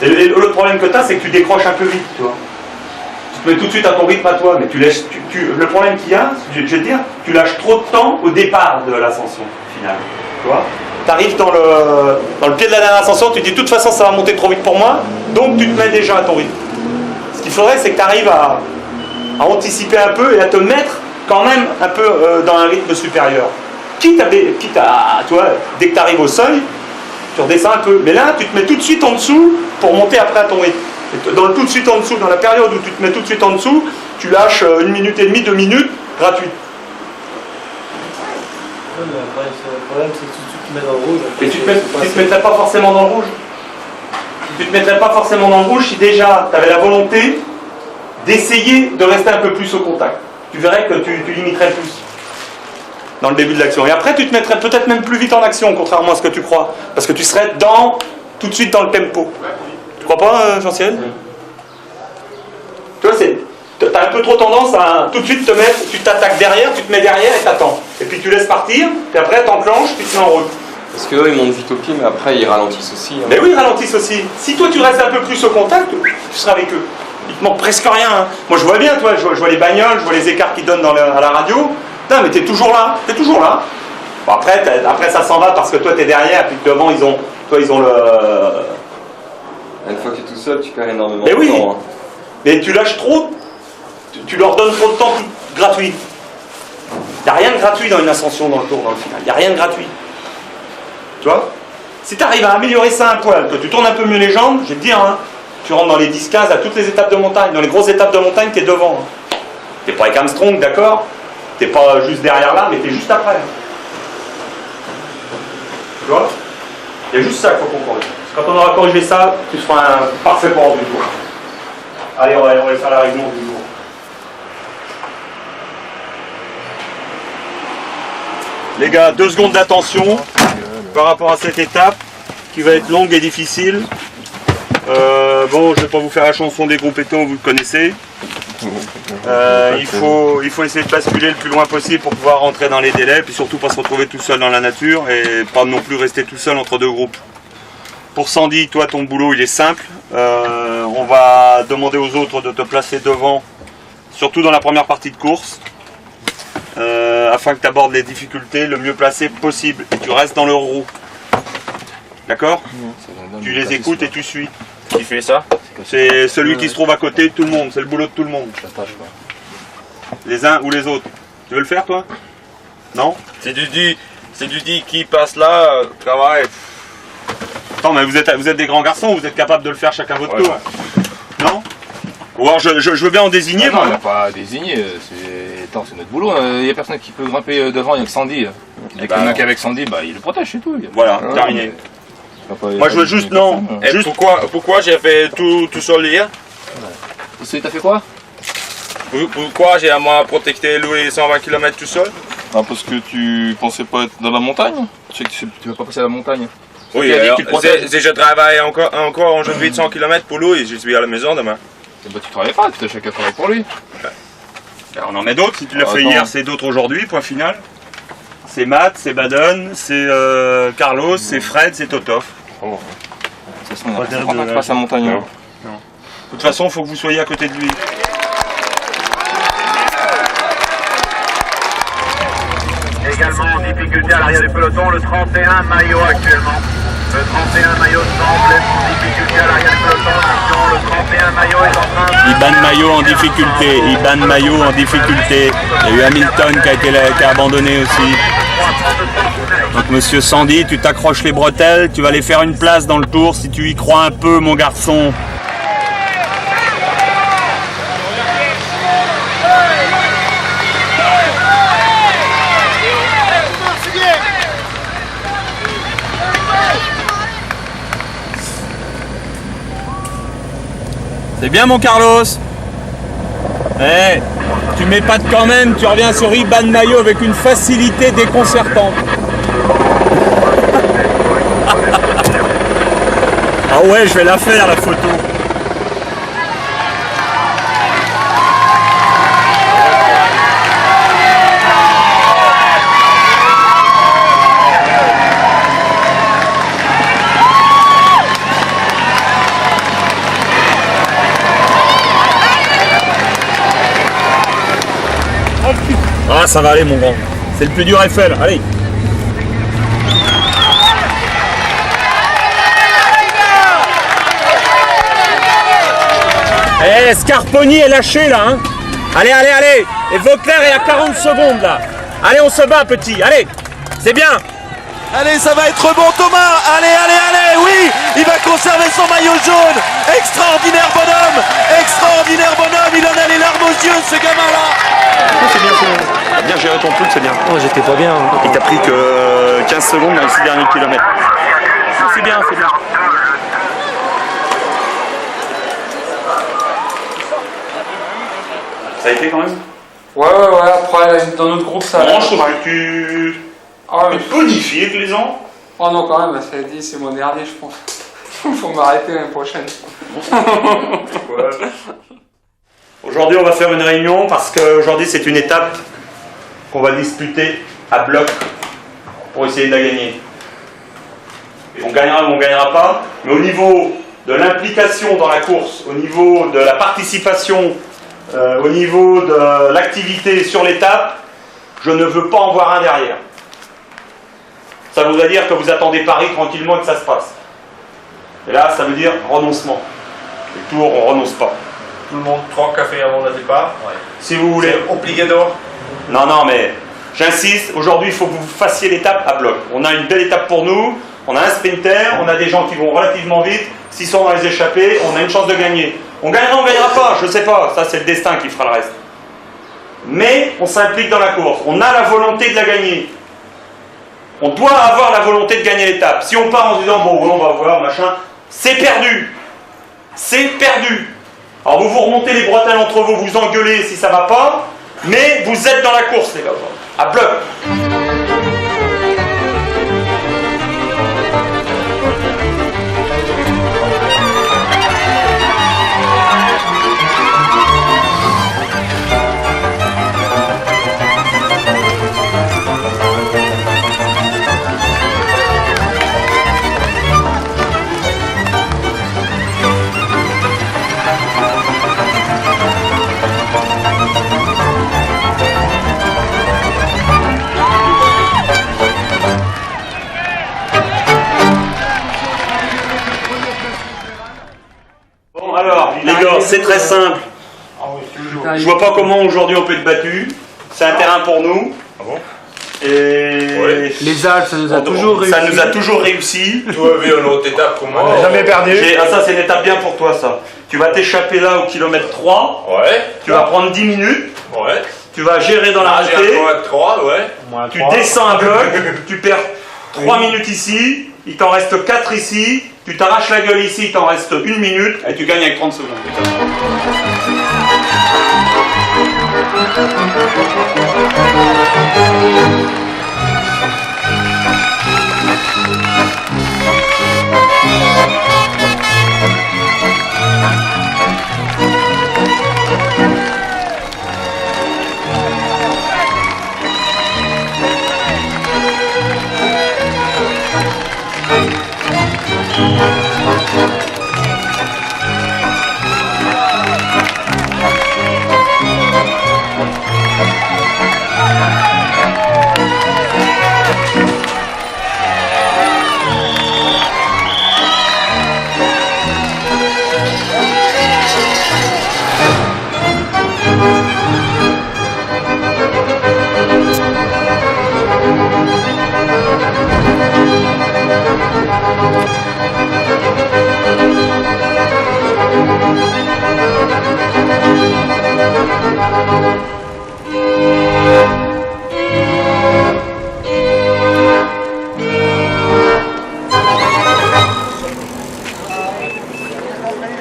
D: Et le problème que tu as, c'est que tu décroches un peu vite, toi. Tu te mets tout de suite à ton rythme à toi, mais tu laisses. Le problème qu'il y a, je vais te dire, tu lâches trop de temps au départ de l'ascension finale. Tu vois, tu arrives dans le pied de la dernière ascension, tu te dis de toute façon ça va monter trop vite pour moi, donc tu te mets déjà à ton rythme. Ce qu'il faudrait, c'est que tu arrives à anticiper un peu et à te mettre quand même un peu dans un rythme supérieur. Quitte à toi, dès que tu arrives au seuil, tu redescends un peu. Mais là, tu te mets tout de suite en dessous pour monter après à ton rythme. Et dans le tout de suite en dessous, dans la période où tu te mets tout de suite en dessous, tu lâches 1 minute et demie, 2 minutes, gratuit.
B: Le problème, c'est que tu te mets dans le rouge.
D: Et tu te mettrais pas forcément dans le rouge. Tu te mettrais pas forcément dans le rouge si déjà tu avais la volonté d'essayer de rester un peu plus au contact. Tu verrais que tu limiterais plus dans le début de l'action. Et après, tu te mettrais peut-être même plus vite en action, contrairement à ce que tu crois. Parce que tu serais tout de suite dans le tempo. Tu crois pas, Jean-Cyril? Tu vois, t'as un peu trop tendance à tout de suite te mettre, tu t'attaques derrière, tu te mets derrière et t'attends. Et puis tu laisses partir, puis après t'enclenches, puis tu te mets en route.
F: Parce qu'eux, ils montent vite au pied, mais après, ils ralentissent aussi. Hein.
D: Mais oui, ils ralentissent aussi. Si toi, tu restes un peu plus au contact, tu seras avec eux. Il te manque presque rien. Hein. Moi, je vois bien, toi, je vois les bagnoles, je vois les écarts qu'ils donnent à la radio. Putain, mais t'es toujours là. Bon, après ça s'en va parce que toi, t'es derrière, puis devant, ils ont le...
F: Une fois que tu es tout seul, tu perds énormément
D: mais
F: de
D: oui.
F: temps. Hein.
D: Mais tu lâches trop, tu leur donnes trop de temps gratuit. Il n'y a rien de gratuit dans une ascension dans le tour, dans le final. Il n'y a rien de gratuit. Tu vois? Si tu arrives à améliorer ça un poil, que tu tournes un peu mieux les jambes, je vais te dire, hein, tu rentres dans les 10-15 à toutes les étapes de montagne. Dans les grosses étapes de montagne, tu es devant. Hein. Tu n'es pas avec Armstrong, d'accord? Tu n'es pas juste derrière là, mais tu es juste après. Tu vois? Il y a juste ça qu'il faut qu'on corrige. Quand on aura corrigé ça, tu seras un parfait pour du tour. Allez, on va aller faire la réunion du jour. Les gars, 2 secondes d'attention par rapport à cette étape qui va être longue et difficile. Bon, je ne vais pas vous faire la chanson des groupes étons, vous le connaissez. Il faut essayer de basculer le plus loin possible pour pouvoir rentrer dans les délais, puis surtout pas se retrouver tout seul dans la nature et pas non plus rester tout seul entre 2 groupes. Pour Sandy, toi, ton boulot, il est simple. On va demander aux autres de te placer devant, surtout dans la première partie de course, afin que tu abordes les difficultés le mieux placé possible. Et tu restes dans leur roue. D'accord? Tu les écoutes et tu suis.
I: Qui fait ça?
D: C'est celui qui se trouve à côté de tout le monde. C'est le boulot de tout le monde. Les uns ou les autres. Tu veux le faire, toi? Non?
I: C'est du dit qui passe là, travail.
D: Attends, mais vous êtes des grands garçons, vous êtes capables de le faire chacun votre tour. Ouais. Non? Ou alors je veux bien en désigner.
K: Non, on va pas désigner, c'est notre boulot. Il n'y a personne qui peut grimper devant, il n'y a que Sandy. Dès qu'il y en a qu'avec Sandy, il le protège, c'est tout.
D: Voilà, terminé. Moi je veux juste, non.
I: Et pourquoi j'ai fait tout seul hier?
K: T'as fait quoi?
I: Pourquoi j'ai à moi protecter les 120 km tout seul?
K: Parce que tu pensais pas être dans la montagne. Tu sais que tu vas pas passer à la montagne.
I: Oui, si je travaille encore aujourd'hui de 100 km pour lui, je suis à la maison demain.
K: Tu travailles pas, tu as chacun travaille pour lui.
L: On en met d'autres, si tu l'as fait hier, c'est d'autres aujourd'hui, point final. C'est Matt, c'est Baden, c'est Carlos, c'est Fred, c'est Totov.
K: De toute façon, on ne passe à la montagne.
L: Non. De toute façon, il faut que vous soyez à côté de lui.
J: Également en difficulté à l'arrière du peloton, le 31 maillot actuellement. Le 31 maillot semble être en difficulté à l'arrière du peloton. Attention, le 31 maillot est en train de...
L: Iban Maillot en difficulté, Iban Maillot en difficulté. Il y a eu Hamilton qui a abandonné aussi. Donc monsieur Sandy, tu t'accroches les bretelles, tu vas aller faire une place dans le tour si tu y crois un peu mon garçon. C'est bien mon Carlos. Tu m'épates quand même, tu reviens sur Iban Maillot avec une facilité déconcertante. Ah ouais, je vais la faire la photo. Ah, ça va aller mon grand. C'est le plus dur Eiffel, allez. Scarponi est lâché là, hein. Allez. Et Vauclair est à 40 secondes là. Allez, on se bat petit, allez. C'est bien.
A: Allez, ça va être bon Thomas. Allez, oui. Il va conserver son maillot jaune. Extraordinaire bonhomme. Il en a les larmes aux yeux, ce gamin-là.
L: C'est bien, t'as bien géré ton truc, c'est bien.
E: Oh, j'étais pas bien.
L: Il t'a pris que 15 secondes dans les 6 derniers kilomètres. C'est bien. Ça a été quand même?
N: Ouais, après dans notre groupe ça...
L: Non, je trouve que tu bonifies avec les ans.
N: Oh non quand même, ça a dit c'est mon dernier je pense. Faut m'arrêter l'année prochaine.
L: Aujourd'hui on va faire une réunion parce qu'aujourd'hui c'est une étape qu'on va disputer à bloc pour essayer de la gagner. Et on gagnera ou on ne gagnera pas, mais au niveau de l'implication dans la course, au niveau de la participation, au niveau de l'activité sur l'étape, je ne veux pas en voir un derrière. Ça voudrait dire que vous attendez Paris tranquillement et que ça se passe. Et là, ça veut dire renoncement. Les tours, on renonce pas.
I: Tout le monde 3 cafés avant le départ. Ouais.
L: Si vous voulez.
I: C'est obligatoire.
L: Non, mais j'insiste, aujourd'hui, il faut que vous fassiez l'étape à bloc. On a une belle étape pour nous, on a un sprinter, on a des gens qui vont relativement vite. S'ils sont dans les échappées, on a une chance de gagner. On gagnera, on ne gagnera pas, je ne sais pas. Ça, c'est le destin qui fera le reste. Mais on s'implique dans la course. On a la volonté de la gagner. On doit avoir la volonté de gagner l'étape. Si on part en se disant, bon, on va voir, machin, c'est perdu. C'est perdu. Alors vous remontez les bretelles entre vous, vous engueulez si ça ne va pas, mais vous êtes dans la course, les gars. À bloc. Les gars, c'est très simple. Je vois pas comment aujourd'hui on peut être battu. C'est un terrain pour nous.
I: Ah bon?
L: Et
U: les Alpes, ça nous a toujours réussi.
L: Ça nous a toujours réussi.
I: Tu as vu une autre étape pour moi.
U: On n'a jamais perdu.
L: Ah, ça, c'est une étape bien pour toi, ça. Tu vas t'échapper là au kilomètre 3.
I: Ouais.
L: Tu vas prendre 10 minutes.
I: Ouais.
L: Tu vas gérer dans la montée.
I: J'ai 3, ouais.
L: Tu descends un bloc. Tu perds 3 minutes ici. Il t'en reste 4 ici. Tu t'arraches la gueule ici. Il t'en reste 1 minute. Et tu gagnes avec 30 secondes.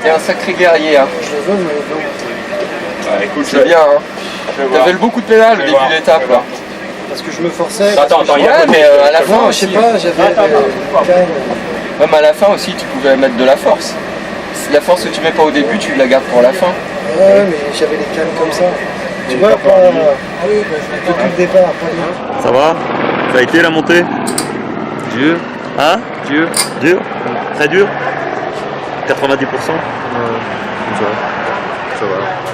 F: T'es un sacré guerrier, hein. C'est bien, hein. T'avais le beaucoup de pédales au début de l'étape, là.
O: Parce que je me forçais.
F: Attends, il y a mais à la fin,
O: je sais pas, j'avais.
F: Même à la fin aussi, tu pouvais mettre de la force. La force que tu mets pas au début, tu la gardes pour la fin.
O: Ouais, mais j'avais les cannes comme ça. Tu vois, pas depuis le départ.
L: Ça va? Ça a été la montée? Dur. Hein? Dur. Dur? Très dur? 90%? Ça va.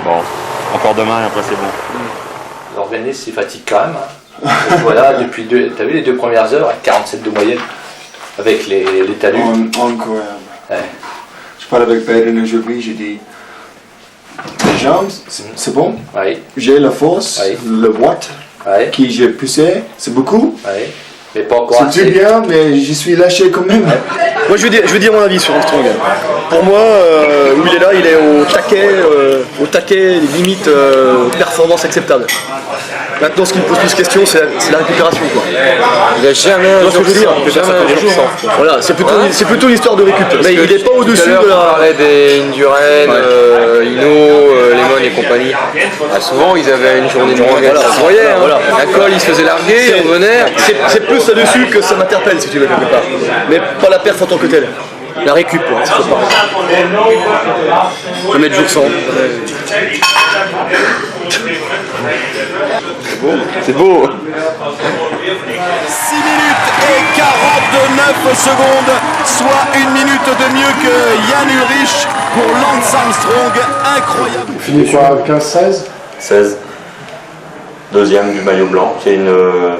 L: Bon, encore demain et après c'est bon.
K: L'organisme s'y fatigue quand même. Hein. Voilà, depuis t'as vu les 2 premières heures, à 47 de moyenne, avec les talus.
T: Incroyable.
K: Ouais.
T: Je parle avec Biden aujourd'hui, j'ai dit les jambes, c'est bon.
K: Oui.
T: J'ai la force, le boîte qui j'ai poussé, c'est beaucoup.
K: Oui. Mais pas encore
T: c'est tout bien, mais je suis lâché quand même.
Q: Moi je veux dire mon avis sur Armstrong. Pour moi, où il est là, il est au taquet, limite performance acceptable. Maintenant, ce qui me pose plus de questions, c'est la récupération, quoi.
F: Il a jamais un jour sans.
Q: Voilà, c'est plutôt l'histoire de récup. Mais il n'est pas au-dessus de la...
F: On parlait des Indurain, Hino, Lemon et compagnie. Ah, souvent, ils avaient une journée de moins. Ça se voyait, hein. La colle, il se faisait larguer, il revenait.
Q: C'est plus là-dessus que ça m'interpelle, si tu veux, quelque part. Mais pas la perf en tant que telle. La récup, quoi, c'est pas pareil. Je vais mettre jour sans.
L: C'est beau.
A: 6 minutes et 49 secondes, soit 1 minute de mieux que Jan Ullrich pour Lance Armstrong. Incroyable.
M: Fini sur 15-16
D: 16. Deuxième du maillot blanc. C'est une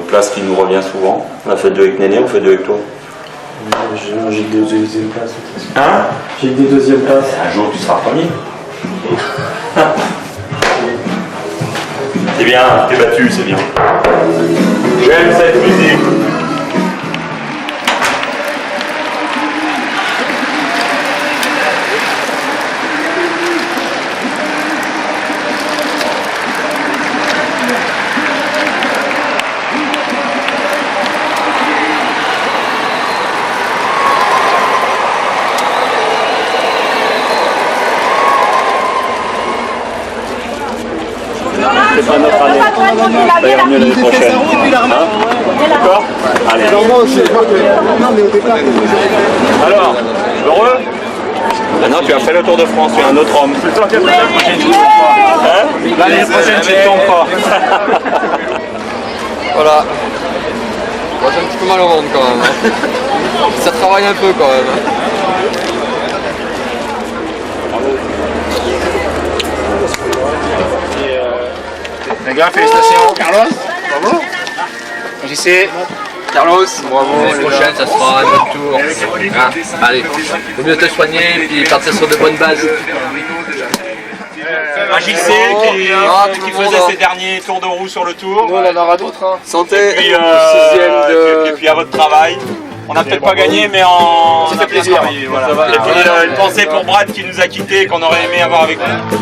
D: place qui nous revient souvent. On a fait 2 avec Néné, on fait 2 avec toi.
O: J'ai des deuxièmes places.
D: Hein?
O: J'ai des deuxièmes places.
D: Un jour tu seras premier. C'est bien, t'es battu, c'est bien. J'aime cette musique.
L: C'est pas notre année. Ça ira mieux l'année prochaine. D'accord? Allez. Alors, heureux? Maintenant, tu as fait le Tour de France, tu es un autre homme. C'est toi qui as fait la prochaine chose. Hein? L'année prochaine, tu ne tombes pas.
F: Voilà. Moi, j'ai un petit peu mal au ventre quand même. Hein. Ça travaille un peu quand même.
H: Les gars, félicitations. Carlos, bravo. JC.
F: Carlos, bravo. L'année prochaine, ça sera un autre tour. Ah, allez, faut mieux te soigner et puis partir sur de bonnes bases.
L: Un JC qui faisait ses derniers tours de roue sur le tour.
F: Nous, on en aura d'autres. Hein. Santé.
L: Et puis à votre travail. On n'a peut-être pas gagné, mais on a fait plaisir. Voilà. Et puis une pensée pour Brad qui nous a quittés, qu'on aurait aimé avoir avec nous.